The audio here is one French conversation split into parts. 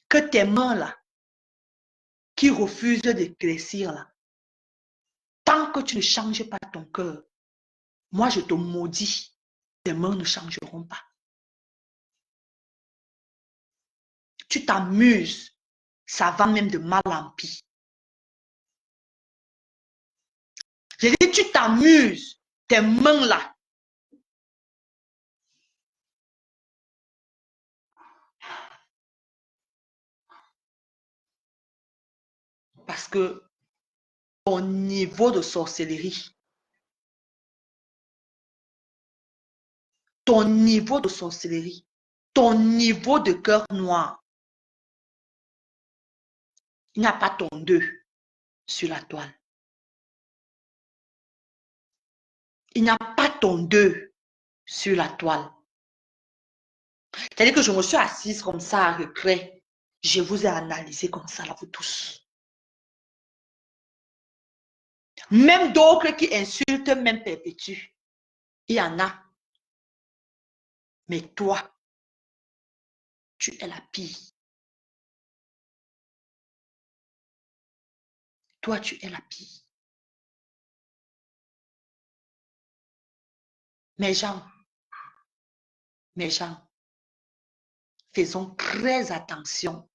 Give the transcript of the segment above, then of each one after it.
que tes mains là, qui refusent d'éclaircir là, tant que tu ne changes pas ton cœur, moi je te maudis, tes mains ne changeront pas. Tu t'amuses, ça va même de mal en pis. J'ai dit, tu t'amuses, tes mains là. Parce que ton niveau de sorcellerie, ton niveau de sorcellerie, ton niveau de cœur noir, il n'y a pas ton 2 sur la toile. Il n'y a pas ton 2 sur la toile. C'est-à-dire que je me suis assise comme ça à regret. Je vous ai analysé comme ça, là, vous tous. Même d'autres qui insultent, même perpétuent. Il y en a. Mais toi, tu es la pire. Toi, tu es la pire. Mes gens, faisons très attention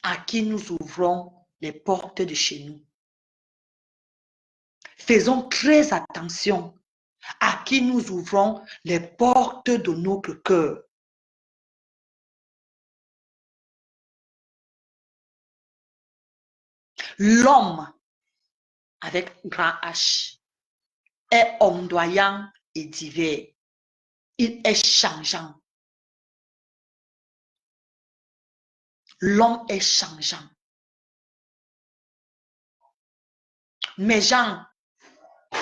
à qui nous ouvrons les portes de chez nous. Faisons très attention à qui nous ouvrons les portes de notre cœur. L'homme, avec grand H, est ondoyant et divers. Il est changeant. L'homme est changeant. Mes gens,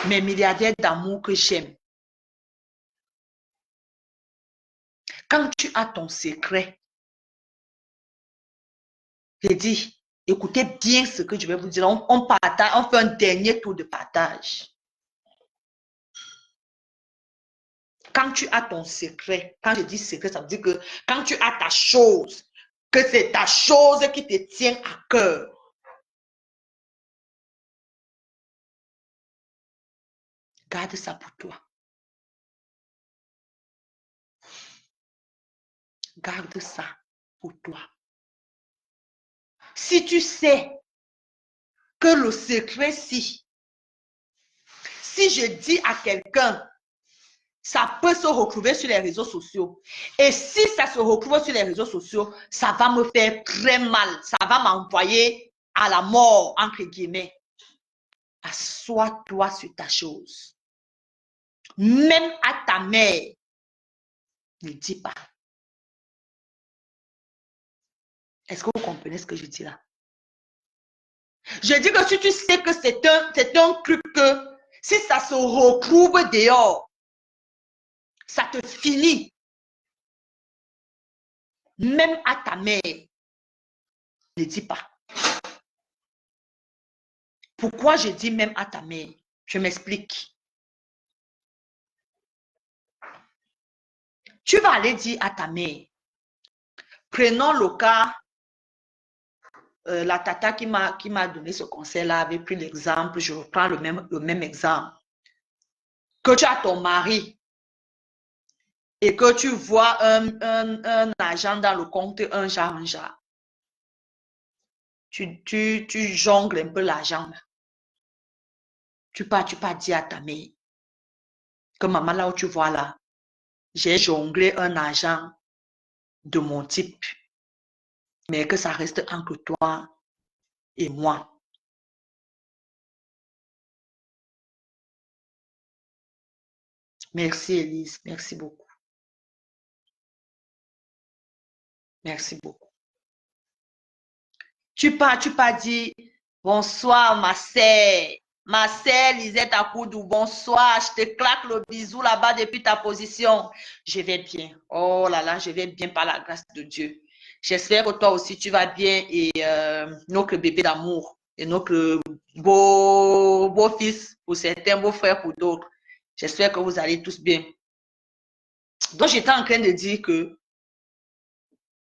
mes milliardaires d'amour que j'aime, quand tu as ton secret, je dis, écoutez bien ce que je vais vous dire. On partage, on fait un dernier tour de partage. Quand tu as ton secret, quand je dis secret, ça veut dire que quand tu as ta chose, que c'est ta chose qui te tient à cœur. Garde ça pour toi. Garde ça pour toi. Si tu sais que le secret, si je dis à quelqu'un, ça peut se retrouver sur les réseaux sociaux. Et si ça se retrouve sur les réseaux sociaux, ça va me faire très mal. Ça va m'envoyer à la mort, entre guillemets. Assois-toi sur ta chose. Même à ta mère, ne dis pas. Est-ce que vous comprenez ce que je dis là? Je dis que si tu sais que c'est un truc que si ça se retrouve dehors, ça te finit. Même à ta mère, ne dis pas. Pourquoi je dis même à ta mère? Je m'explique. Tu vas aller dire à ta mère, prenons le cas, la tata qui m'a donné ce conseil-là avait pris l'exemple, je reprends le même exemple. Que tu as ton mari et que tu vois un argent dans le compte, un genre. Tu jongles un peu l'argent. Tu pars dire à ta mère que maman, là où tu vois là, j'ai jonglé un argent de mon type, mais que ça reste entre toi et moi. Merci Elise, merci beaucoup. Merci beaucoup. Tu pars dire bonsoir ma sœur Lisette Akoudou, bonsoir, je te claque le bisou là-bas depuis ta position. Je vais bien. Oh là là, je vais bien par la grâce de Dieu. J'espère que toi aussi tu vas bien et notre bébé d'amour et notre beau fils pour certains, beau frère pour d'autres. J'espère que vous allez tous bien. Donc j'étais en train de dire que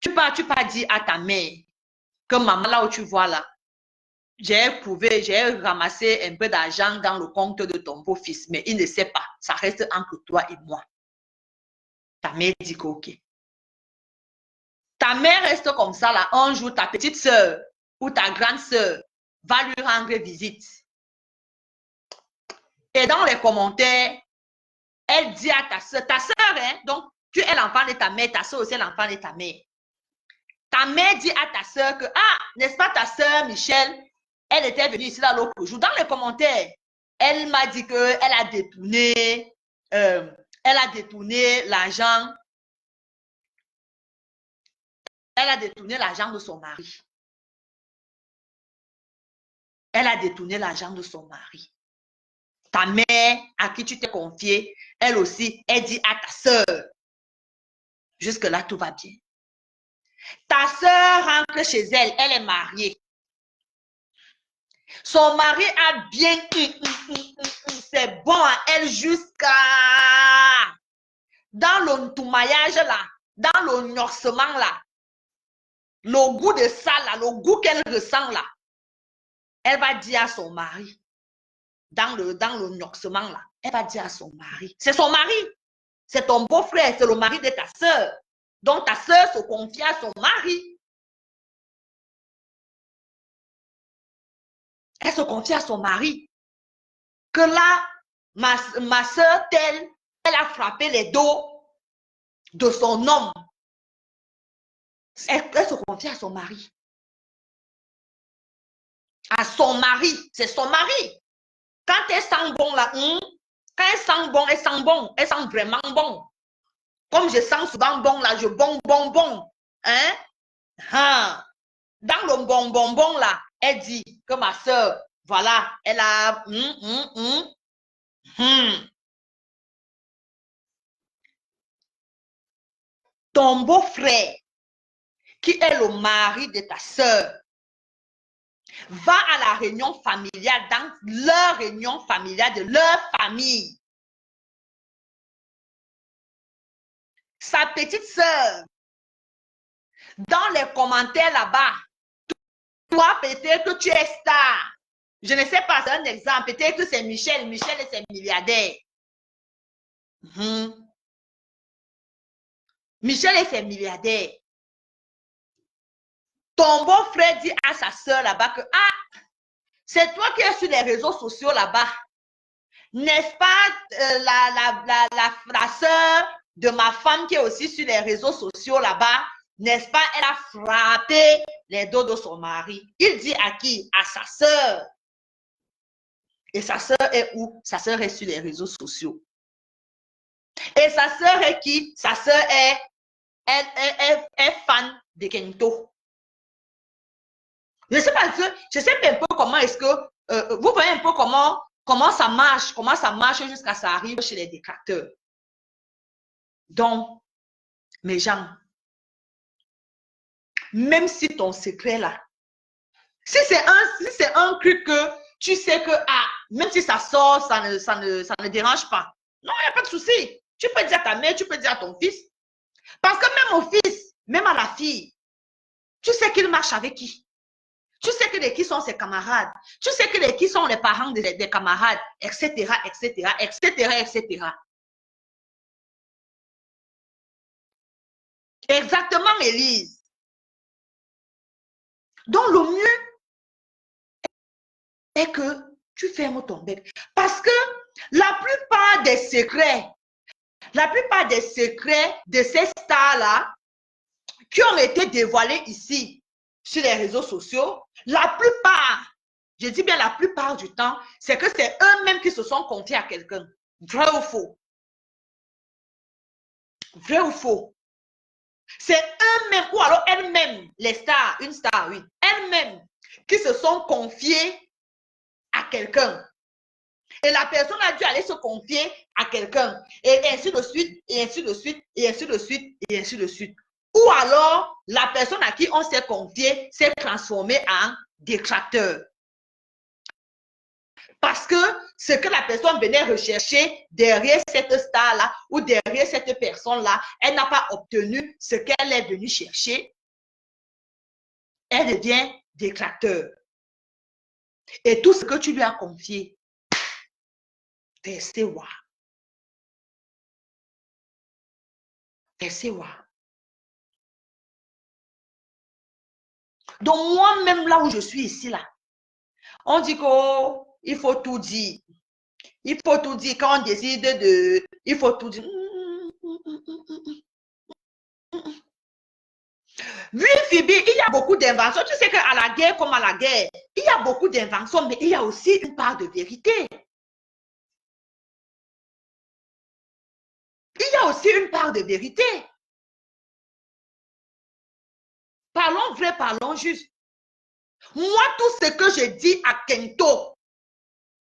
Tu peux dire à ta mère que maman, là où tu vois là, j'ai ramassé un peu d'argent dans le compte de ton beau-fils, mais il ne sait pas. Ça reste entre toi et moi. Ta mère dit que ok. Ta mère reste comme ça là. Un jour, ta petite soeur ou ta grande soeur va lui rendre visite. Et dans les commentaires, elle dit à ta soeur, hein, donc tu es l'enfant de ta mère, ta soeur aussi est l'enfant de ta mère. Ta mère dit à ta soeur que, ah, n'est-ce pas ta soeur Michel, elle était venue ici là l'autre jour. Dans les commentaires, elle m'a dit qu'elle a détourné, l'argent. Elle a détourné l'argent de son mari. Elle a détourné l'argent de son mari. Ta mère, à qui tu t'es confié, elle aussi, elle dit à ta soeur. Jusque-là, tout va bien. Ta soeur rentre chez elle, elle est mariée. Son mari a bien, c'est bon à elle jusqu'à dans le toumaillage là, dans le norsement là, le goût de ça là, le goût qu'elle ressent là. Elle va dire à son mari, dans le norsement là, elle va dire à son mari, c'est son mari, c'est ton beau-frère, c'est le mari de ta soeur. Donc ta soeur se confie à son mari. Elle se confie à son mari. Que là, ma soeur telle, elle a frappé les dos de son homme. Elle se confie à son mari. À son mari, c'est son mari. Quand elle sent bon là, quand elle sent bon, elle sent vraiment bon. Comme je sens souvent bon là, je bon. Hein? Dans le bon là, elle dit que ma soeur, voilà, elle a ton beau-frère, qui est le mari de ta soeur, va à la réunion familiale, dans leur réunion familiale de leur famille. Sa petite soeur, dans les commentaires là-bas, toi peut-être que tu es star. Je ne sais pas, c'est un exemple. Peut-être que c'est Michel. Michel est milliardaire. Michel est milliardaire. Ton beau-frère dit à sa soeur là-bas que, ah, c'est toi qui es sur les réseaux sociaux là-bas. N'est-ce pas la soeur de ma femme qui est aussi sur les réseaux sociaux là-bas? N'est-ce pas, elle a frappé les dos de son mari. Il dit à qui? À sa soeur. Et sa soeur est où? Sa soeur est sur les réseaux sociaux. Et sa soeur est qui? Sa soeur est fan de Kento. Je sais pas, je sais un peu comment est-ce que, vous voyez un peu comment ça marche jusqu'à ça arrive chez les détracteurs. Donc, mes gens, même si ton secret là, si c'est un truc que tu sais que, ah, même si ça sort, ça ne dérange pas. Non, il n'y a pas de souci. Tu peux dire à ta mère, tu peux dire à ton fils. Parce que même au fils, même à la fille, tu sais qu'il marche avec qui. Tu sais que de qui sont ses camarades. Tu sais que de qui sont les parents des camarades, etc., etc., etc., etc. Exactement, Élise. Donc, le mieux est que tu fermes ton bec. Parce que la plupart des secrets de ces stars-là qui ont été dévoilés ici sur les réseaux sociaux, la plupart, je dis bien la plupart du temps, c'est que c'est eux-mêmes qui se sont confiés à quelqu'un. Vrai ou faux? Vrai ou faux? C'est eux-mêmes ou alors elles-mêmes, les stars, une star, oui, elles-mêmes qui se sont confiées à quelqu'un. Et la personne a dû aller se confier à quelqu'un. Et ainsi de suite, et ainsi de suite, et ainsi de suite, et ainsi de suite. Ou alors, la personne à qui on s'est confié s'est transformée en détracteur. Parce que ce que la personne venait rechercher derrière cette star-là ou derrière cette personne-là, elle n'a pas obtenu ce qu'elle est venue chercher. Elle devient détracteur. Et tout ce que tu lui as confié, c'est wa. Donc, moi-même, là où je suis ici, là, on dit qu'il faut tout dire. Il faut tout dire. Quand on décide de... Il faut tout dire. Oui, Phoebe, il y a beaucoup d'inventions. Tu sais qu'à la guerre comme à la guerre, il y a beaucoup d'inventions, mais il y a aussi une part de vérité. Il y a aussi une part de vérité. Parlons vrai, parlons juste. Moi, tout ce que je dis à Kento,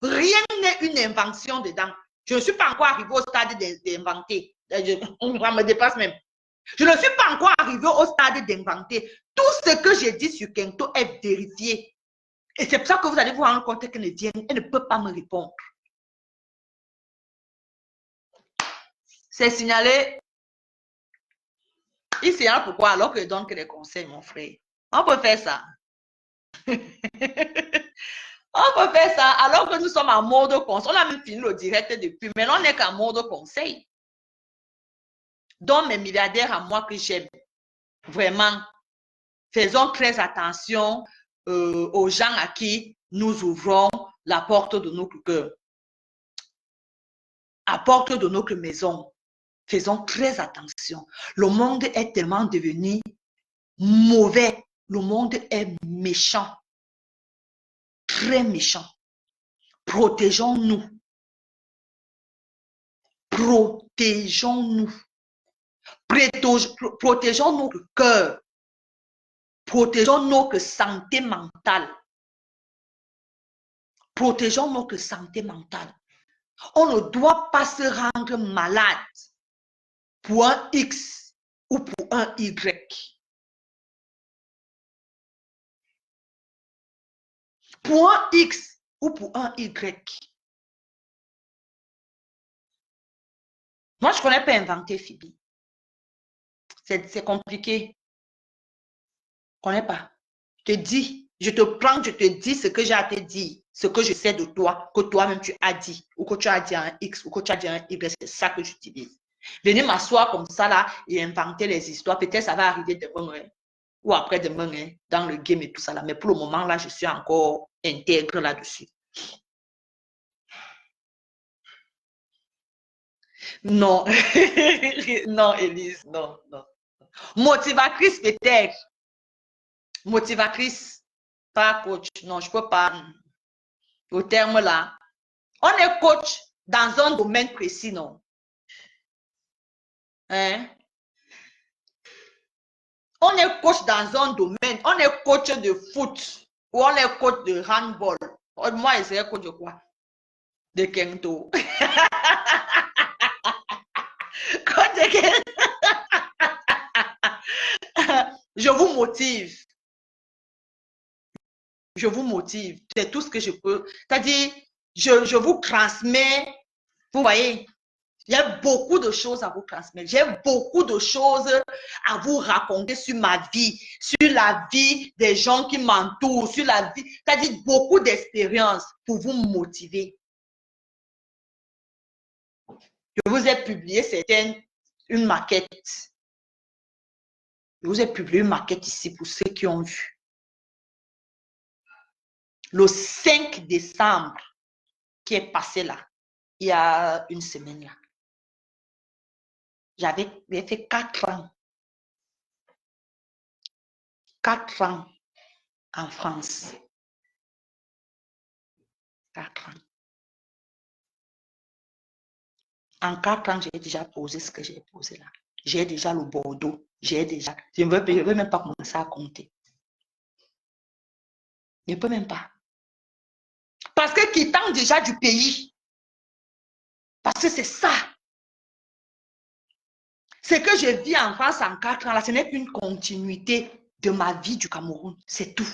rien n'est une invention dedans. Je ne suis pas encore arrivé au stade d'inventer. On me dépasse même. Je ne suis pas encore arrivé au stade d'inventer. Tout ce que je dis sur Kento est vérifié. Et c'est pour ça que vous allez vous rendre compte qu'elle ne peut pas me répondre. C'est signalé. Il signale pourquoi alors que je donne que des conseils, mon frère. On peut faire ça. On peut faire ça alors que nous sommes en mode conseil. On a même fini le direct depuis. Maintenant, on n'est qu'en mode conseil. Donc, mes milliardaires à moi que j'aime, vraiment, faisons très attention aux gens à qui nous ouvrons la porte de notre cœur, la porte de notre maison. Faisons très attention. Le monde est tellement devenu mauvais. Le monde est méchant. Très méchant. Protégeons-nous. Protégeons-nous. Protégeons notre cœur. Protégeons notre santé mentale. Protégeons notre santé mentale. On ne doit pas se rendre malade pour un X ou pour un Y. Pour un X ou pour un Y. Moi, je ne connais pas inventer Phoebe. C'est compliqué. Je ne connais pas. Je te dis, je te prends, je te dis ce que j'ai à te dire, ce que je sais de toi, que toi-même tu as dit, ou que tu as dit à un X, ou que tu as dit à un Y, c'est ça que j'utilise. Venez m'asseoir comme ça là et inventer les histoires, peut-être ça va arriver demain, ou après-demain, dans le game et tout ça là, mais pour le moment là, je suis encore intègre là-dessus. Non, non, Élise, non, non. Motivatrice peut-être. Motivatrice, pas coach. Non, je ne peux pas. Au terme là. On est coach dans un domaine précis, non? Hein? On est coach dans un domaine. On est coach de foot ou on est coach de handball. Moi, je serais coach de quoi? De Kento. Coach de Kento. Je vous motive. Je vous motive. C'est tout ce que je peux. C'est-à-dire, je vous transmets. Vous voyez, il y a beaucoup de choses à vous transmettre. J'ai beaucoup de choses à vous raconter sur ma vie, sur la vie des gens qui m'entourent, sur la vie. C'est-à-dire beaucoup d'expériences pour vous motiver. Je vous ai publié une maquette. Je vous ai publié une maquette ici pour ceux qui ont vu. Le 5 décembre qui est passé là, il y a une semaine là. J'avais fait 4 ans. 4 ans en France. 4 ans. En 4 ans, j'ai déjà posé ce que j'ai posé là. J'ai déjà le Bordeaux. J'ai déjà. Je ne veux même pas commencer à compter. Je ne peux même pas. Parce que quittant déjà du pays. Parce que c'est ça. Ce que je vis en France en 4 ans là, ce n'est qu'une continuité de ma vie du Cameroun. C'est tout.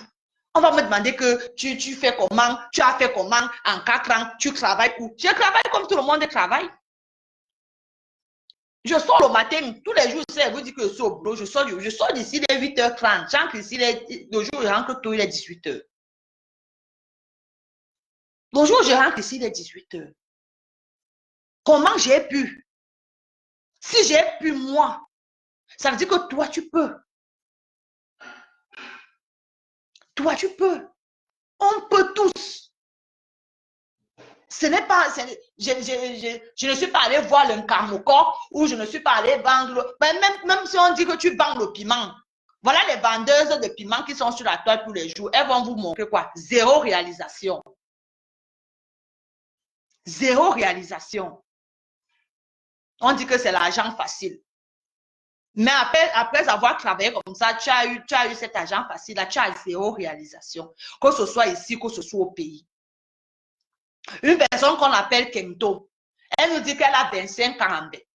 On va me demander que tu fais comment, tu as fait comment en 4 ans, tu travailles où? Je travaille comme tout le monde travaille. Je sors le matin, tous les jours, je vous dis que je suis au boulot, je sors d'ici les 8h30. J'entre ici, le jour où je rentre tôt, il est 18h. Le jour où je rentre ici, il est 18h. Comment j'ai pu? Si j'ai pu, moi, ça veut dire que toi, tu peux. Toi, tu peux. On peut tous. Ce n'est pas, je ne suis pas allé voir le Nkamoko ou je ne suis pas allé vendre, même si on dit que tu vends le piment, voilà les vendeuses de piment qui sont sur la toile tous les jours, elles vont vous montrer quoi? Zéro réalisation. Zéro réalisation. On dit que c'est l'argent facile. Mais après avoir travaillé comme ça, tu as eu cet argent facile, là, tu as zéro réalisation. Que ce soit ici, que ce soit au pays. Une personne qu'on appelle Kento, elle nous dit qu'elle a 25 ans en baie.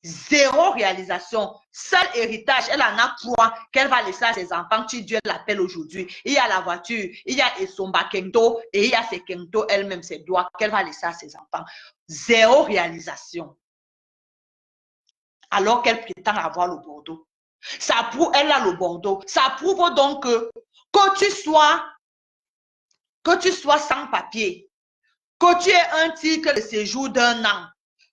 Zéro réalisation. Seul héritage, elle en a 3 qu'elle va laisser à ses enfants. Tu Dieu l'appelle aujourd'hui. Il y a la voiture, il y a Esomba Kento et il y a ses Kento elle-même, ses doigts qu'elle va laisser à ses enfants. Zéro réalisation. Alors qu'elle prétend avoir le Bordeaux. Ça prouve, elle a le Bordeaux. Ça prouve donc que tu sois sans papier, que tu aies un titre de séjour d'1 an,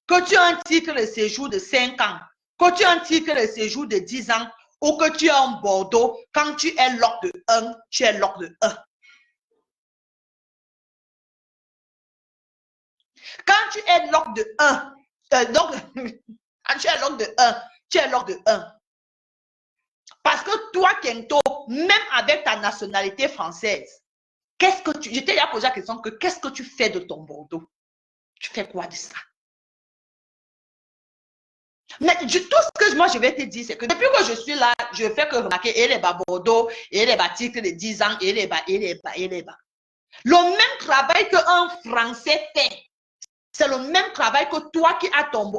que tu aies un titre de séjour de 5 ans, que tu aies un titre de séjour de 10 ans, ou que tu aies un Bordeaux, quand tu es loc de 1, tu es loc de 1. Quand tu es loc de 1, donc, quand tu es loc de 1, tu es loc de 1. Parce que toi, Kento, même avec ta nationalité française, qu'est-ce que tu... Je t'ai déjà posé la question que qu'est-ce que tu fais de ton Bordeaux? Tu fais quoi de ça? Mais tout ce que moi je vais te dire, c'est que depuis que je suis là, je fais que remarquer et les bas Bordeaux, et les bas titres de 10 ans, et les bas, et les bas, et les bas. Le même travail qu'un Français fait, c'est le même travail que toi qui as ton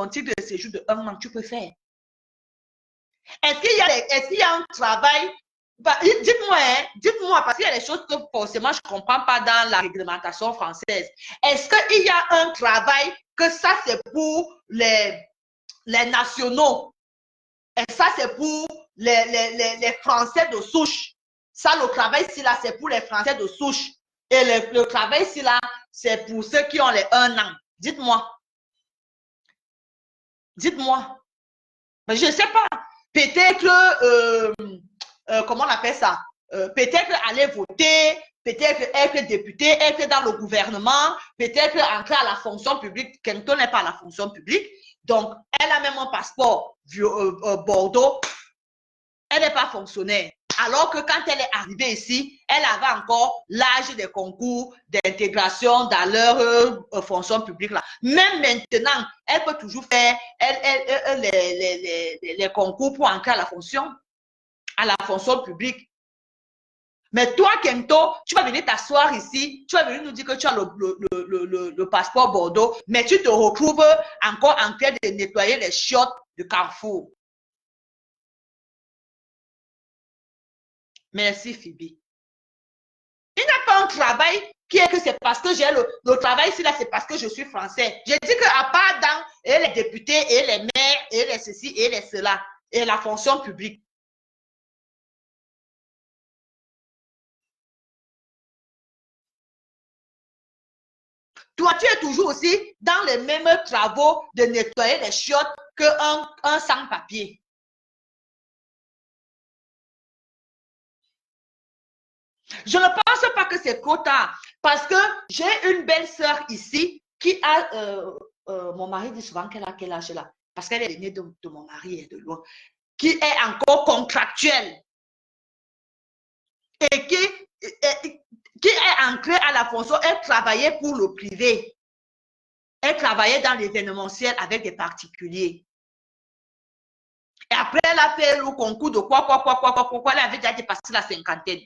titre de séjour de 1 an, tu peux faire. Est-ce qu'il y a un travail? Bah, dites-moi, parce qu'il y a des choses que forcément je ne comprends pas dans la réglementation française. Est-ce qu'il y a un travail que ça c'est pour les nationaux? Et ça c'est pour les Français de souche? Ça, le travail ici là, c'est pour les Français de souche. Et le travail ici là, c'est pour ceux qui ont les 1 an. Dites-moi. Dites-moi. Mais je ne sais pas. Peut-être, comment on appelle ça? Peut-être aller voter, peut-être être député, être dans le gouvernement, peut-être entrer à la fonction publique. Kento n'est pas à la fonction publique. Donc, elle a même un passeport Bordeaux. Elle n'est pas fonctionnaire. Alors que quand elle est arrivée ici, elle avait encore l'âge des concours d'intégration dans leur fonction publique. Là. Même maintenant, elle peut toujours faire les concours pour entrer à la fonction publique. Mais toi, Kento, tu vas venir t'asseoir ici, tu vas venir nous dire que tu as le passeport Bordeaux, mais tu te retrouves encore en train de nettoyer les chiottes du Carrefour. Merci, Phoebe. Il n'y a pas un travail qui est que c'est parce que j'ai le travail ici, là, c'est parce que je suis français. Je dis qu'à part dans et les députés, et les maires, et les ceci, et les cela, et la fonction publique. Toi, tu es toujours aussi dans les mêmes travaux de nettoyer les chiottes qu'un sans-papier. Je ne pense pas que c'est trop tard parce que j'ai une belle sœur ici qui a, mon mari dit souvent qu'elle a quel âge là, parce qu'elle est née de mon mari et de loin, qui est encore contractuelle et qui est entrée à la fonction, elle travaillait pour le privé. Elle travaillait dans l'événementiel avec des particuliers. Et après, elle a fait le concours de quoi, elle avait déjà dépassé la cinquantaine.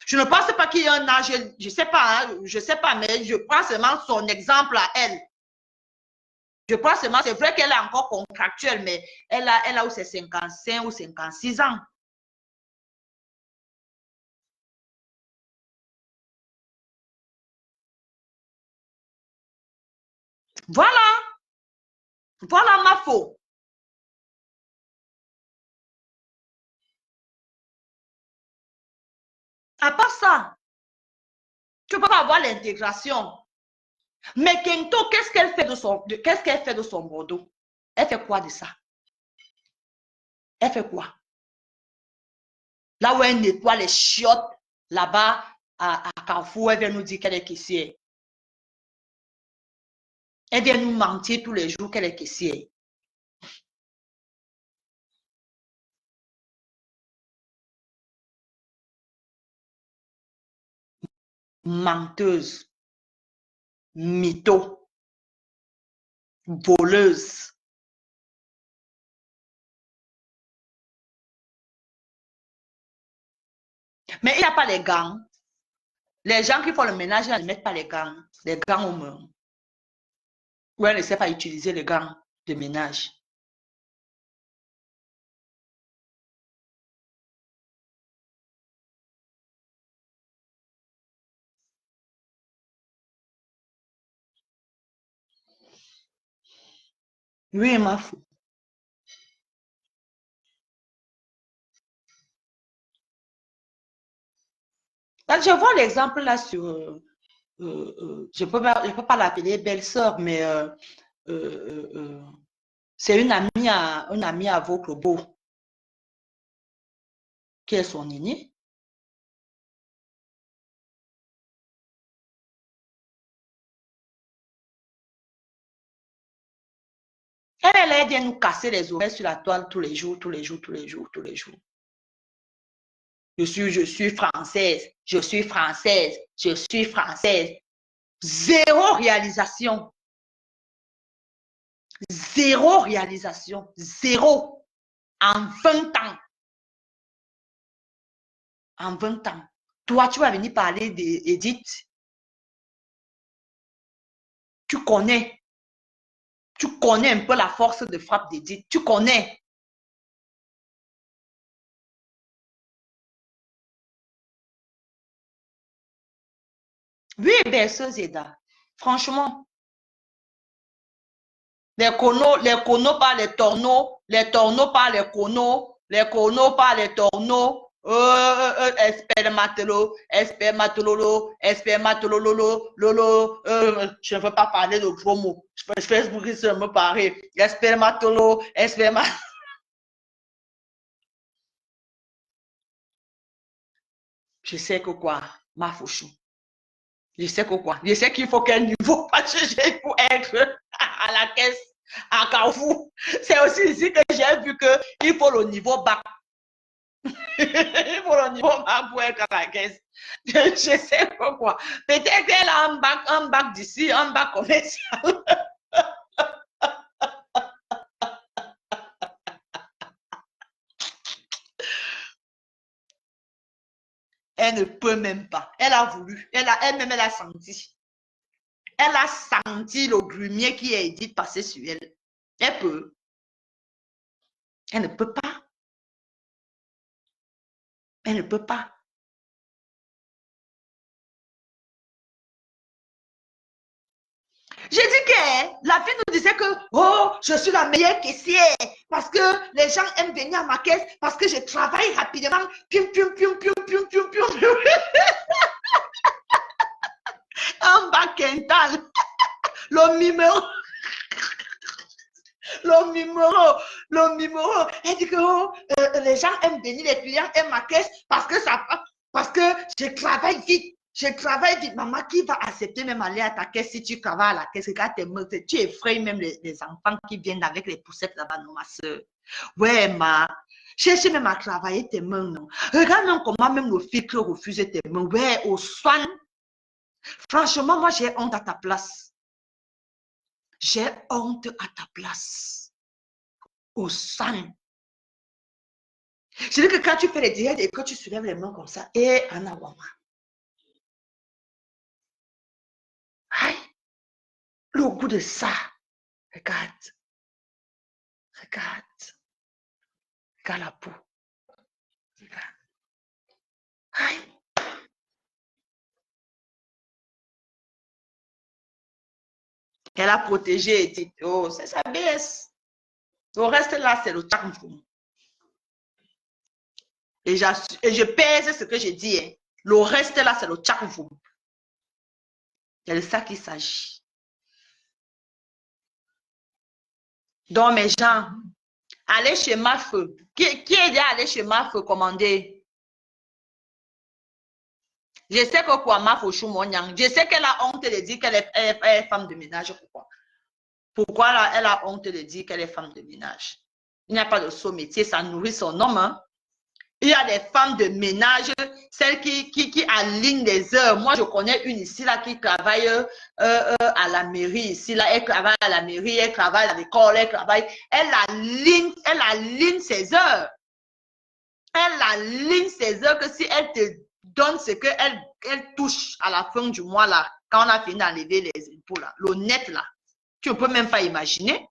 Je ne pense pas qu'il y ait un âge, je ne sais pas, hein, je ne sais pas, mais je prends seulement son exemple à elle. Je prends seulement, c'est vrai qu'elle est encore contractuelle, mais elle a où c'est 55 ou 56 ans. Voilà. Voilà ma faute. À part ça, tu ne peux pas avoir l'intégration. Mais Kento, qu'est-ce qu'elle fait de son Bordeaux? Elle fait quoi de ça? Elle fait quoi? Là où elle nettoie les chiottes, là-bas, à Carrefour, elle vient nous dire qu'elle est caissière. Elle vient nous mentir tous les jours qu'elle est caissière. Menteuse, mytho, voleuse. Mais il n'y a pas les gants. Les gens qui font le ménage ne mettent pas les gants aux mains. Ou elle ne sait pas utiliser les gants de ménage. Oui, ma fou. Je vois l'exemple là sur. Je ne peux pas l'appeler belle-sœur, mais c'est une amie à votre beau qui est son aînée. Elle vient nous casser les oreilles sur la toile tous les jours, tous les jours, tous les jours, tous les jours. Je suis française, je suis française, je suis française. Zéro réalisation. Zéro réalisation. Zéro. En 20 ans. En 20 ans. Toi, tu vas venir parler d'Edith. Tu connais. Tu connais un peu la force de frappe d'Edith. Tu connais. Oui, berceuse Eda. Franchement, les conos par les torneaux par les conos par les torneaux. Espermatolo, espermatololo, espermatololo, lolo. Je ne veux pas parler de gros mots. Facebook, ça me paraît. Espermatolo, esperma. Je sais que quoi, ma fouchou. Je sais que quoi. Je sais qu'il faut quel niveau pas chercher pour être à la caisse, à Carrefour. C'est aussi ici que j'ai vu qu'il faut le niveau bac. Il faut le niveau bac pour être à la caisse. Je sais pas quoi. Peut-être qu'elle a un bac d'ici, un bac commercial. Elle ne peut même pas. Elle a voulu. Elle-même, elle a senti. Elle a senti le grumier qui est dit passer sur elle. Elle peut. Elle ne peut pas. Elle ne peut pas. J'ai dit que la fille nous disait que, oh, je suis la meilleure caissière parce que les gens aiment venir à ma caisse parce que je travaille rapidement. Pium, pium, pium, pium, pium, pium, pium. Un bac quintal. Le numéro, le numéro, le numéro. Elle dit que oh, les gens aiment venir, les clients aiment ma caisse parce que je travaille vite. Je travaille vite. Maman, qui va accepter même aller à ta caisse si tu travailles à la caisse? Regarde tes mains, tu effraies même les enfants qui viennent avec les poussettes là-bas, non, ma soeur. Ouais, ma. Cherche même à travailler tes mains, non. Regarde même comment même le filtre refuse tes mains. Ouais, au soin. Franchement, moi, j'ai honte à ta place. J'ai honte à ta place. Au sang. Je dis que quand tu fais les directs et que tu soulèves les mains comme ça, et Anna Wama. Aïe, le goût de ça. Regarde, regarde, regarde la peau. Regarde. Aïe. Elle a protégé et dit, oh, c'est sa BS. Le reste là, c'est le charme. Et je pèse ce que je dis. Hein. Le reste là, c'est le charme. C'est de ça qu'il s'agit. Donc, mes gens, allez chez Mafeu. Qui est déjà allé chez Mafeu commander? Je sais que quoi, Mafeu Choumonyang, je sais qu'elle a honte de dire qu'elle est femme de ménage. Pourquoi là, elle a honte de dire qu'elle est femme de ménage? Il n'y a pas de saut métier, ça nourrit son homme. Hein? Il y a des femmes de ménage, celles qui alignent les heures. Moi, je connais une ici là qui travaille à la mairie. Ici là, elle travaille à la mairie, elle travaille à l'école, elle aligne ses heures. Elle aligne ses heures que si elle te donne ce qu'elle touche à la fin du mois là, quand on a fini d'enlever les impôts là, l'honnête là, tu ne peux même pas imaginer.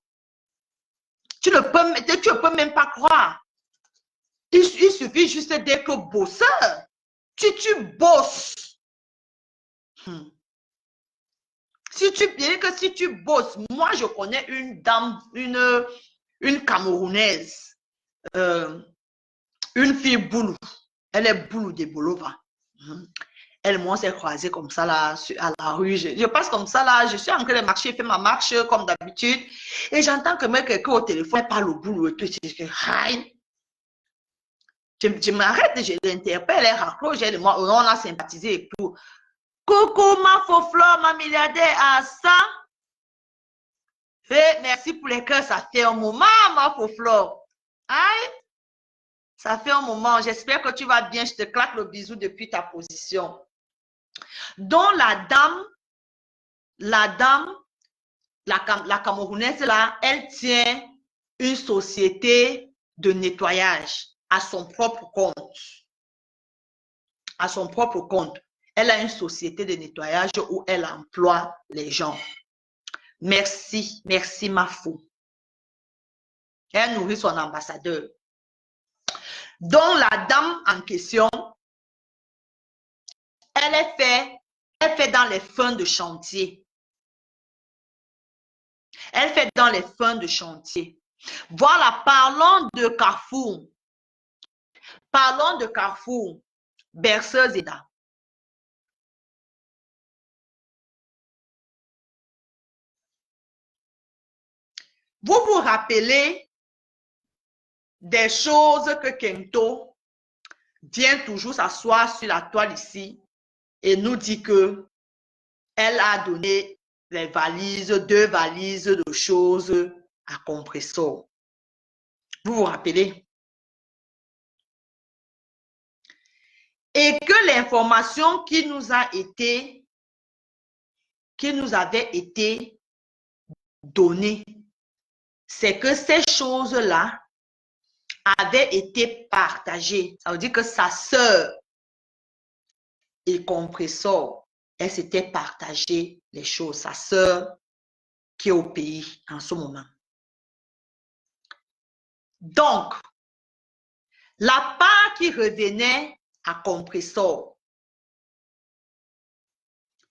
Tu ne peux même pas croire. Il suffit juste d'être bosseur. Tu bosses. Si tu bosses, moi je connais une dame, une Camerounaise, une fille boulou. Elle est boulou de Bolova. Elle, moi, s'est croisée comme ça là, à la rue. Je passe comme ça là, je suis en train de marcher, je fais ma marche comme d'habitude. Et j'entends que quelqu'un au téléphone parle au boulot et tout. Je m'arrête, je l'interpelle, elle raccroche, on a sympathisé et tout. Coucou, ma faux fleur, ma milliardaire, à ça. Merci pour les cœurs, ça fait un moment, ma faux fleur. Aïe, ça fait un moment. J'espère que tu vas bien. Je te claque le bisou depuis ta position. Donc, la Camerounaise là, elle tient une société de nettoyage à son propre compte. À son propre compte. Elle a une société de nettoyage où elle emploie les gens. Merci, merci ma fou. Elle nourrit son ambassadeur. Donc, la dame en question, elle fait dans les fins de chantier. Elle fait dans les fins de chantier. Voilà, parlons de Carrefour. Parlons de Carrefour. Berceuse et là. Vous vous rappelez des choses que Kento vient toujours s'asseoir sur la toile ici et nous dit que elle a donné les valises, 2 valises de choses à Compressor. Vous vous rappelez? Et que l'information qui nous avait été donnée, c'est que ces choses-là avaient été partagées. Ça veut dire que sa sœur et Compressor, elle s'était partagée les choses. Sa sœur qui est au pays en ce moment. Donc, la part qui revenait à Compressor,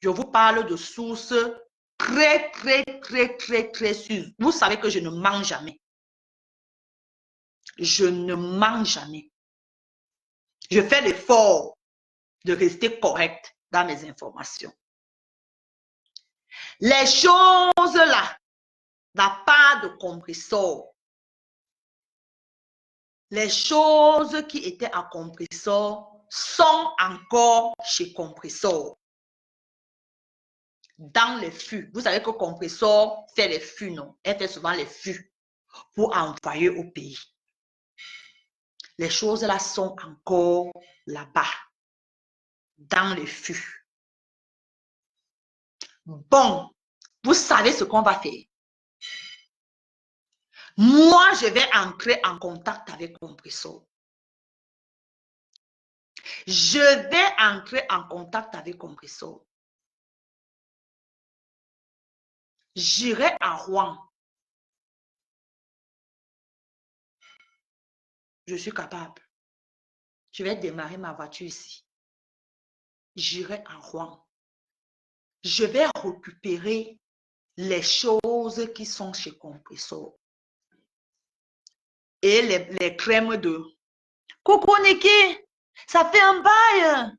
je vous parle de sources très sûres. Vous savez que je ne mens jamais. Je ne mens jamais. Je fais l'effort de rester correct dans mes informations. Les choses là, la part de Compressor, les choses qui étaient à Compressor sont encore chez Compressor. Dans les fûts. Vous savez que Compressor fait les fûts, non? Elle fait souvent les fûts pour envoyer au pays. Les choses là sont encore là-bas, dans les fûts. Bon, vous savez ce qu'on va faire. Moi, je vais entrer en contact avec Compressor. Je vais entrer en contact avec Compressor. J'irai à Rouen. Je suis capable. Je vais démarrer ma voiture ici. J'irai à Rouen. Je vais récupérer les choses qui sont chez Compressor. Et les crèmes de... Coucou Niki, ça fait un bail.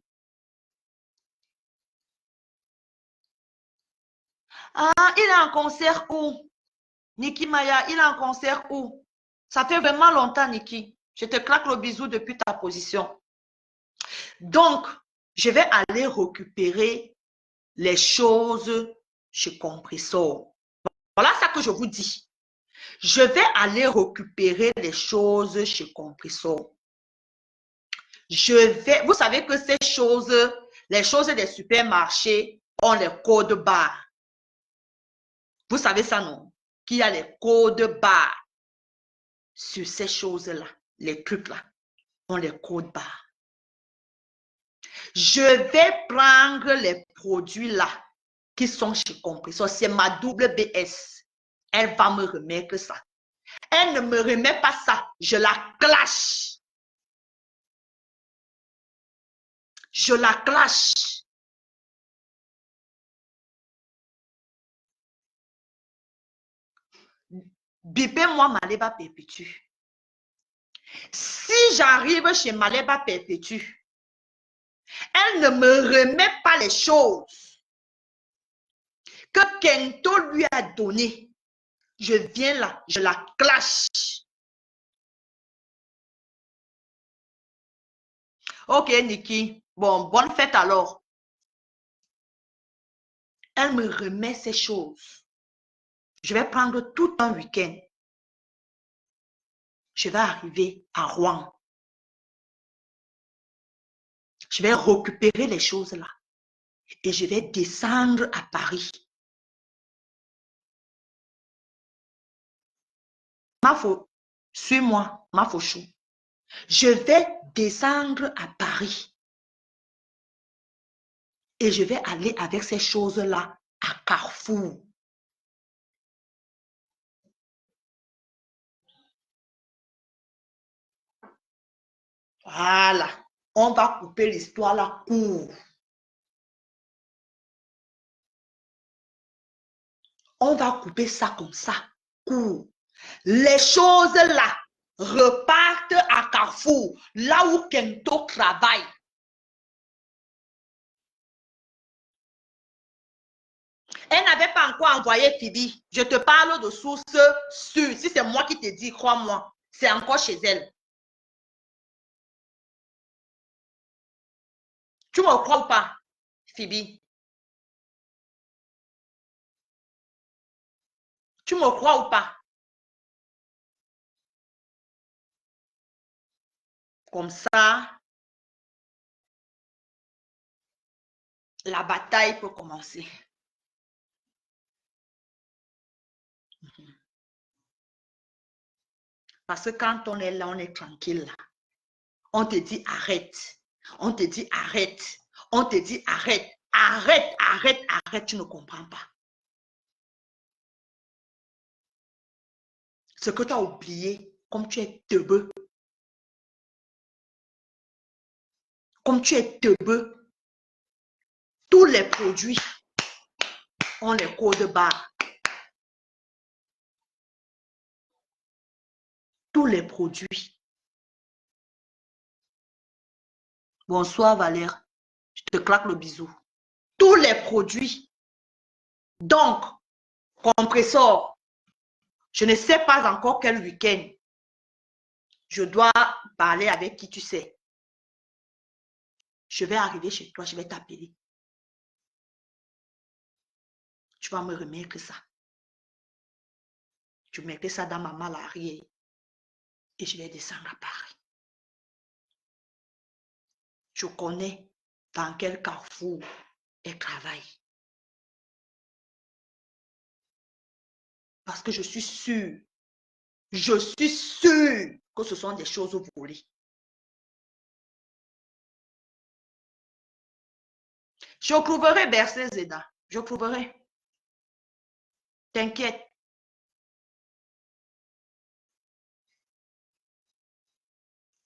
Ah, il est en concert où? Niki Maya, il est en concert où? Ça fait vraiment longtemps, Niki. Je te claque le bisou depuis ta position. Donc, je vais aller récupérer les choses chez Compressor. Voilà ça que je vous dis. Je vais aller récupérer les choses chez Compressor. Vous savez que ces choses, les choses des supermarchés ont les codes barres. Vous savez ça, non? Qu'il y a les codes barres sur ces choses-là. Les trucs-là ont les codes barres. Je vais prendre les produits-là qui sont chez Compressor. C'est ma double BS. Elle va me remettre ça. Elle ne me remet pas ça. Je la clash. Je la clash. Bipez-moi Maleba Perpétue. Si j'arrive chez Maleba Perpétue, elle ne me remet pas les choses que Kento lui a données. Je viens là, je la clash. Ok, Niki. Bon, bonne fête alors. Elle me remet ces choses. Je vais prendre tout un week-end. Je vais arriver à Rouen. Je vais récupérer les choses là. Et je vais descendre à Paris. Suis-moi, ma fauchou. Je vais descendre à Paris. Et je vais aller avec ces choses-là à Carrefour. Voilà. On va couper l'histoire là court. On va couper ça comme ça, court. Les choses là repartent à Carrefour, là où Kento travaille. Elle n'avait pas encore envoyé Phoebe. Je te parle de source sûre. Si c'est moi qui te dis, crois-moi, c'est encore chez elle. Tu me crois ou pas, Phoebe? Tu me crois ou pas? Comme ça, la bataille peut commencer. Parce que quand on est là, on est tranquille. On te dit arrête. On te dit arrête. On te dit arrête. Arrête, arrête, arrête. Tu ne comprends pas. Ce que tu as oublié, comme tu es teubeux. Comme tu es teubeux. Tous les produits ont les codes barres. Tous les produits. Bonsoir Valère. Je te claque le bisou. Tous les produits. Donc, Compressor, je ne sais pas encore quel week-end je dois parler avec qui tu sais. Je vais arriver chez toi, je vais t'appeler. Tu vas me remettre ça. Tu mettrais ça dans ma malle arrière et je vais descendre à Paris. Je connais dans quel carrefour elle travaille. Parce que je suis sûre que ce sont des choses volées. Je trouverai Bercé Zeda. Je trouverai. T'inquiète.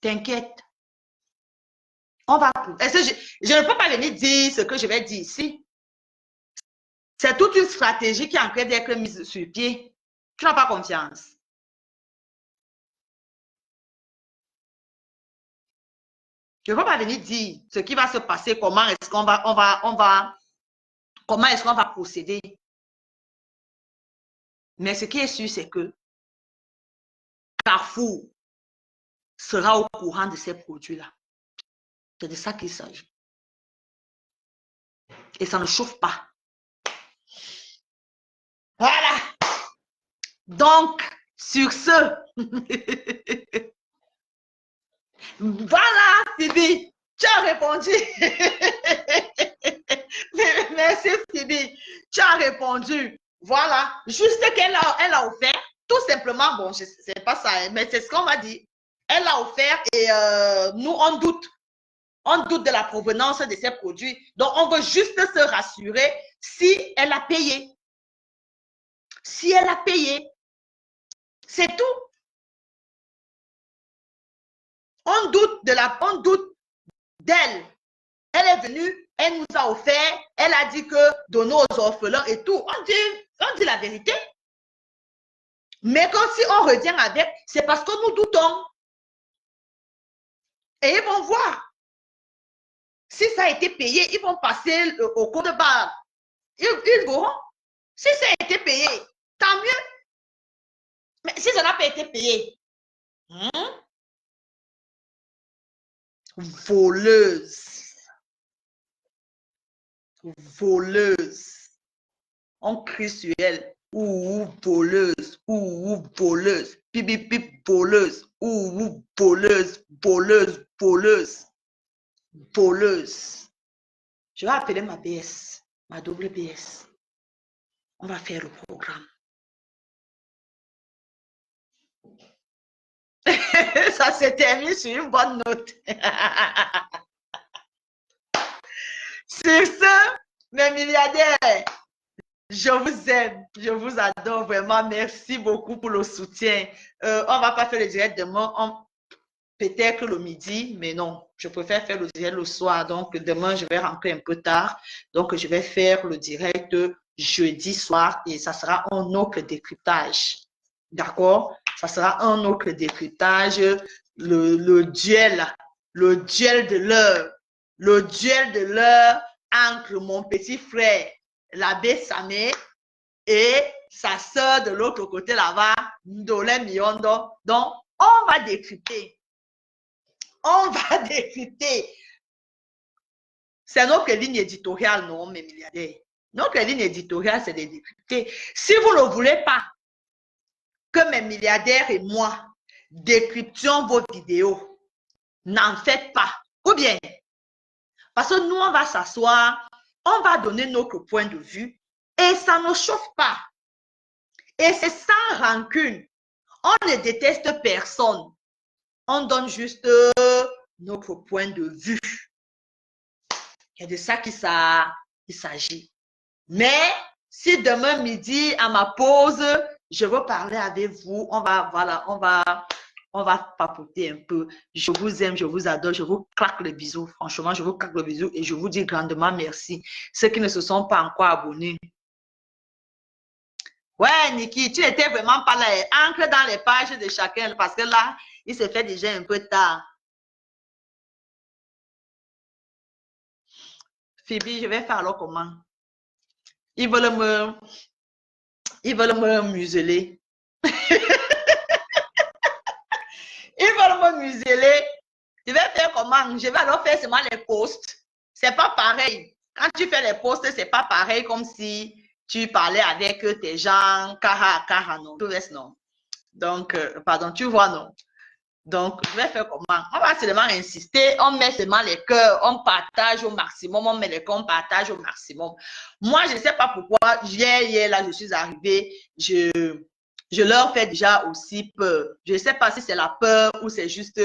T'inquiète. On va trouver. Je ne peux pas venir dire ce que je vais dire ici. C'est toute une stratégie qui est en train d'être mise sur pied. Tu n'as pas confiance. Je ne peux pas venir dire ce qui va se passer, comment est-ce qu'on comment est-ce qu'on va procéder. Mais ce qui est sûr, c'est que Carrefour sera au courant de ces produits-là. C'est de ça qu'il s'agit. Et ça ne chauffe pas. Voilà. Donc, sur ce, voilà, Phoebe, tu as répondu. Merci, Phoebe, tu as répondu. Voilà, juste qu'elle a offert, tout simplement, bon, je sais pas ça, mais c'est ce qu'on m'a dit. Elle a offert et nous, on doute. On doute de la provenance de ces produits. Donc, on veut juste se rassurer si elle a payé. Si elle a payé. C'est tout. On doute d'elle. Elle est venue, elle nous a offert, elle a dit que donner aux orphelins et tout. On dit la vérité. Mais quand si on revient avec, c'est parce que nous doutons. Et ils vont voir. Si ça a été payé, ils vont passer au cours de barre. Ils verront. Si ça a été payé, tant mieux. Mais si ça n'a pas été payé, voleuse. Voleuse. On crie sur elle. Ouh, voleuse. Ouh, voleuse. Pip, pip, voleuse. Ouh, voleuse. Voleuse, voleuse. Voleuse. Je vais appeler ma BS, ma double BS. On va faire le programme. Ça se termine sur une bonne note. Sur ce, mes milliardaires, je vous aime, je vous adore vraiment. Merci beaucoup pour le soutien. On ne va pas faire le direct demain, peut-être le midi, mais non, je préfère faire le direct le soir. Donc, demain, je vais rentrer un peu tard. Donc, je vais faire le direct jeudi soir et ça sera un autre décryptage. D'accord? Ça sera un autre décryptage. Le duel de l'heure. Le duel de l'heure entre mon petit frère, l'abbé Samé, et sa sœur de l'autre côté là-bas, Ndolé Miondo. Donc, on va décrypter. On va décrypter. C'est notre ligne éditoriale, non, mes milliardaires. Notre ligne éditoriale, c'est de décrypter. Si vous ne voulez pas que mes milliardaires et moi décryptions vos vidéos, n'en faites pas. Ou bien, parce que nous, on va s'asseoir, on va donner notre point de vue et ça ne chauffe pas. Et c'est sans rancune. On ne déteste personne. On donne juste notre point de vue. C'est de ça qu'il s'agit. Mais si demain midi, à ma pause, je veux parler avec vous, on va papoter un peu. Je vous aime, je vous adore, je vous claque le bisou. Franchement, je vous claque le bisou et je vous dis grandement merci. Ceux qui ne se sont pas encore abonnés. Ouais, Niki, tu n'étais vraiment pas là. Ancre dans les pages de chacun parce que là, il se fait déjà un peu tard. Phoebe, je vais faire alors comment? Ils veulent me museler. Ils veulent me museler. Je vais faire comment? Je vais alors faire seulement les posts. C'est pas pareil. Quand tu fais les posts, c'est pas pareil comme si tu parlais avec tes gens, cara à cara, non. Tout reste, non. Donc, pardon, tu vois, non. Donc, je vais faire comment? On va seulement insister, on met seulement les cœurs, on partage au maximum, on met les cœurs, on partage au maximum. Moi, je ne sais pas pourquoi, hier, là, je suis arrivée, je leur fais déjà aussi peur. Je ne sais pas si c'est la peur ou c'est juste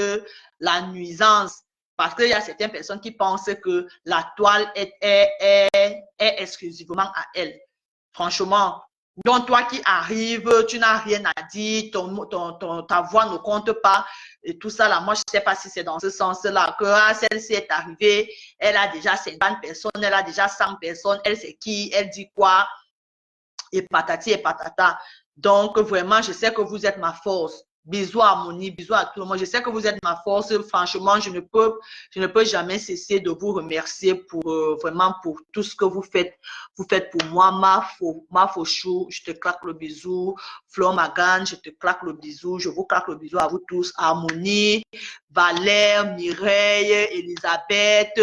la nuisance. Parce qu'il y a certaines personnes qui pensent que la toile est exclusivement à elles. Franchement, donc toi qui arrives, tu n'as rien à dire, ta voix ne compte pas et tout ça là. Moi, je ne sais pas si c'est dans ce sens-là que celle-ci est arrivée, elle a déjà 50 personnes, elle a déjà 100 personnes, elle sait qui, elle dit quoi. et patati et patata. Donc, vraiment, je sais que vous êtes ma force. Bisous à Harmonie, bisous à tout le monde. Je sais que vous êtes ma force. Franchement, je ne peux jamais cesser de vous remercier pour vraiment pour tout ce que vous faites. Vous faites pour moi, ma Fauchou, je te claque le bisou. Flo Magan, je te claque le bisou. Je vous claque le bisou à vous tous. Harmonie, Valère, Mireille, Elisabeth,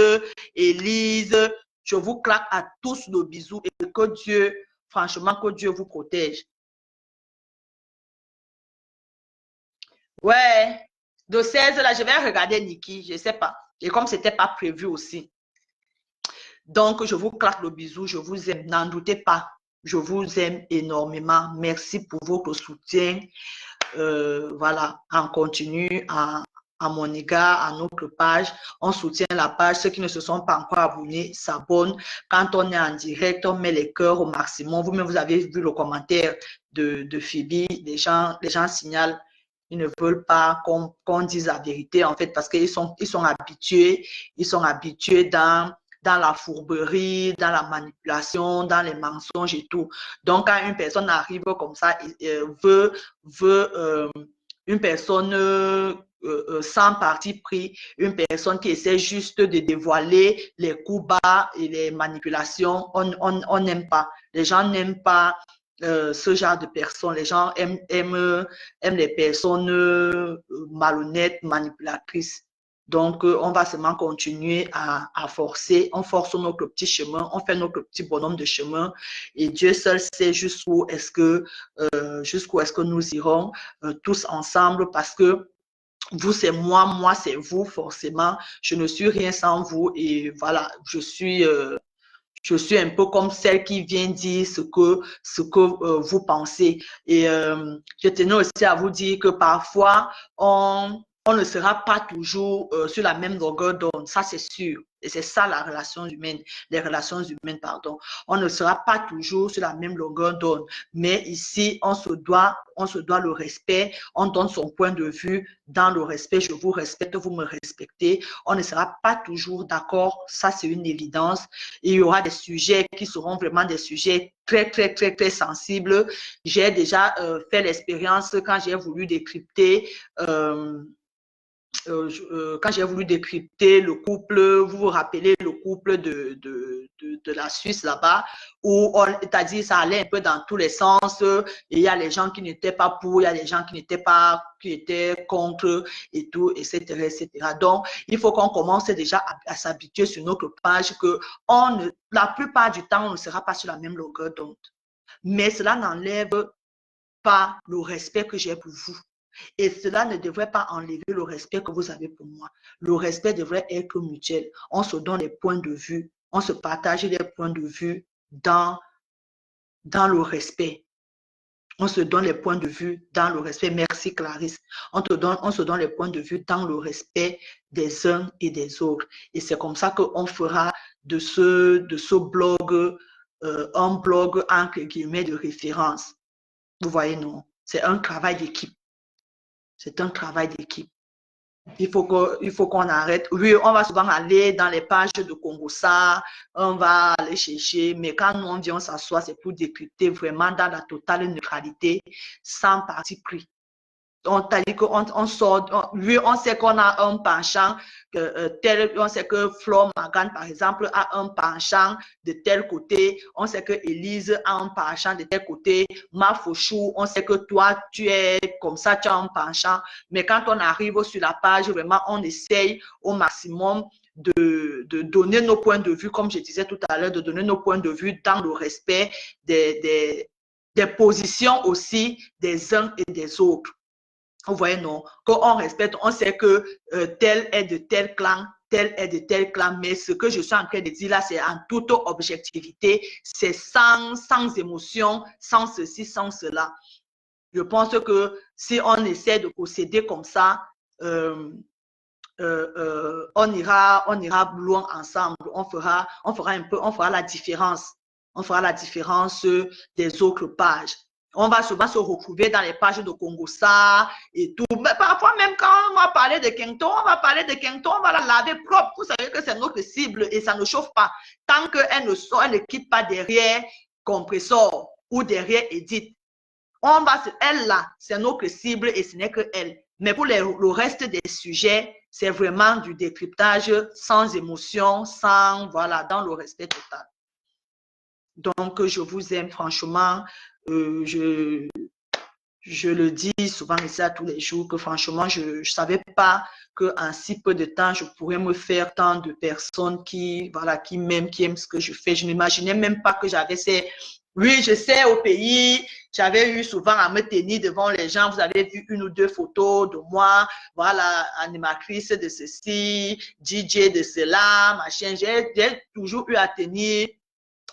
Élise. Je vous claque à tous le bisou et que Dieu, franchement, que Dieu vous protège. Ouais, de 16 là, je vais regarder Nikki, je ne sais pas. Et comme ce n'était pas prévu aussi. Donc, je vous claque le bisou, je vous aime, n'en doutez pas. Je vous aime énormément. Merci pour votre soutien. Voilà, on continue à mon égard, à notre page. On soutient la page. Ceux qui ne se sont pas encore abonnés s'abonnent. Quand on est en direct, on met les cœurs au maximum. Vous-même, vous avez vu le commentaire de Phoebe. Les gens signalent. Ils ne veulent pas qu'on dise la vérité, en fait, parce qu'ils sont habitués. Ils sont habitués dans la fourberie, dans la manipulation, dans les mensonges et tout. Donc, quand une personne arrive comme ça, veut une personne sans parti pris, une personne qui essaie juste de dévoiler les coups bas et les manipulations, on n'aime pas. Les gens n'aiment pas ce genre de personnes. Les gens aiment les personnes malhonnêtes, manipulatrices. Donc, on va seulement continuer à forcer. On force notre petit chemin, on fait notre petit bonhomme de chemin. Et Dieu seul sait jusqu'où est-ce que nous irons tous ensemble, parce que vous, c'est moi, moi, c'est vous, forcément. Je ne suis rien sans vous. Et voilà, je suis un peu comme celle qui vient dire ce que vous pensez. Et je tenais aussi à vous dire que parfois, on ne sera pas toujours sur la même longueur d'onde, ça c'est sûr. Et c'est ça la relation humaine, les relations humaines, pardon. On ne sera pas toujours sur la même longueur d'onde. Mais ici, on se doit le respect. On donne son point de vue dans le respect. Je vous respecte, vous me respectez. On ne sera pas toujours d'accord. Ça, c'est une évidence. Il y aura des sujets qui seront vraiment des sujets très, très, très, très sensibles. J'ai déjà fait l'expérience quand j'ai voulu décrypter quand j'ai voulu décrypter le couple, vous vous rappelez le couple de la Suisse là-bas, où c'est-à-dire ça allait un peu dans tous les sens, et il y a les gens qui n'étaient pas pour, il y a les gens qui étaient contre et tout, etc., etc. Donc, il faut qu'on commence déjà à s'habituer sur notre page que la plupart du temps, on ne sera pas sur la même longueur d'onde. Mais cela n'enlève pas le respect que j'ai pour vous. Et cela ne devrait pas enlever le respect que vous avez pour moi. Le respect devrait être mutuel. On se donne les points de vue, on se partage les points de vue dans le respect. On se donne les points de vue dans le respect. Merci Clarisse. On se donne les points de vue dans le respect des uns et des autres. Et c'est comme ça qu'on fera de ce blog un blog entre guillemets de référence. Vous voyez, non? C'est un travail d'équipe. C'est un travail d'équipe. Il faut qu'on arrête. Oui, on va souvent aller dans les pages de Congossa, on va aller chercher, mais quand nous on vient s'asseoir, c'est pour décrypter vraiment dans la totale neutralité, sans parti pris. On t'a dit qu'on sort, oui, on sait qu'on a un penchant, on sait que Flo Magan, par exemple, a un penchant de tel côté, on sait que Élise a un penchant de tel côté, Ma Fauchou, on sait que toi, tu es comme ça, tu as un penchant, mais quand on arrive sur la page, vraiment, on essaye au maximum de donner nos points de vue, comme je disais tout à l'heure, de donner nos points de vue dans le respect des positions aussi des uns et des autres. Vous voyez, non, qu'on respecte, on sait que tel est de tel clan, tel est de tel clan, mais ce que je suis en train de dire là, c'est en toute objectivité, c'est sans émotion, sans ceci, sans cela. Je pense que si on essaie de procéder comme ça, on ira loin ensemble, on fera la différence. On fera la différence des autres pages. On va souvent se retrouver dans les pages de Congossa et tout. Mais parfois, même quand on va parler de Kengton, on va la laver propre. Vous savez que c'est notre cible et ça ne chauffe pas. Tant qu'elle ne quitte pas derrière compresseur. ou derrière Edith. On va se, elle là, c'est notre cible et ce n'est que elle. Mais pour le reste des sujets, c'est vraiment du décryptage sans émotion, sans, voilà, dans le respect total. Donc, je vous aime franchement. Je le dis souvent ici à tous les jours que franchement, je ne savais pas qu'en si peu de temps, je pourrais me faire tant de personnes qui, voilà, qui m'aiment, qui aiment ce que je fais. Je n'imaginais même pas que j'avais ces... Oui, je sais, au pays, j'avais eu souvent à me tenir devant les gens. Vous avez vu une ou deux photos de moi, voilà, animatrice de ceci, DJ de cela, machin. J'ai toujours eu à tenir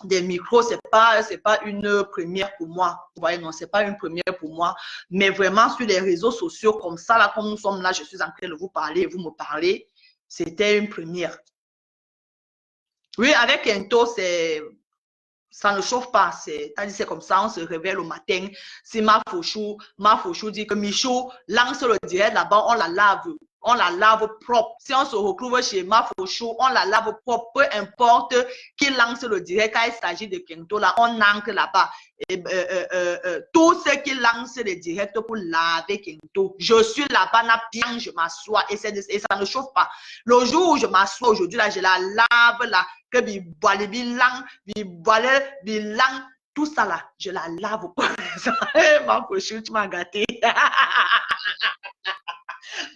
des micros, c'est pas une première pour moi. Vous voyez, non, c'est pas une première pour moi. Mais vraiment, sur les réseaux sociaux, comme ça, là, comme nous sommes là, je suis en train de vous parler et vous me parlez, c'était une première. Oui, avec Kento, ça ne chauffe pas. C'est comme ça, on se réveille le matin. Si ma Fauchou dit que Michou lance le direct là-bas, on la lave propre. Si on se retrouve chez ma Fauchou, on la lave propre. Peu importe qui lance le direct, quand il s'agit de Kento, là, on ancre là-bas. Tous ceux qui lancent les directs pour laver Kento, je suis là-bas, bien, je m'assois et ça ne chauffe pas. Le jour où je m'assois aujourd'hui, là, je la lave là. Que tout ça là, je la lave. Ma pochou, tu m'as gâté.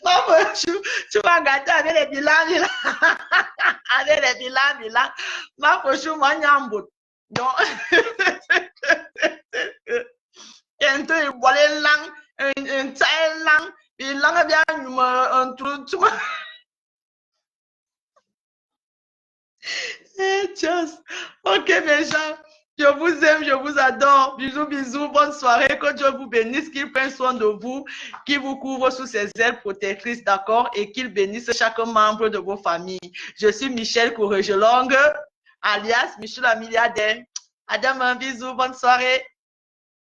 Ma pochou, tu m'as gâté avec les bilans. Avec les bilans. Ma pochou, moi, nyambo. Donc, Kento, il boit les langues, un taille langue, il langue bien, un trou, tu m'as. Just. Ok, mes gens, je vous aime, je vous adore. Bisous, bisous, bonne soirée. Que Dieu vous bénisse, qu'il prenne soin de vous, qu'il vous couvre sous ses ailes protectrices, d'accord, et qu'il bénisse chaque membre de vos familles. Je suis Michel Courregelongue, alias Michel la milliardaire. À demain, bisous, bonne soirée.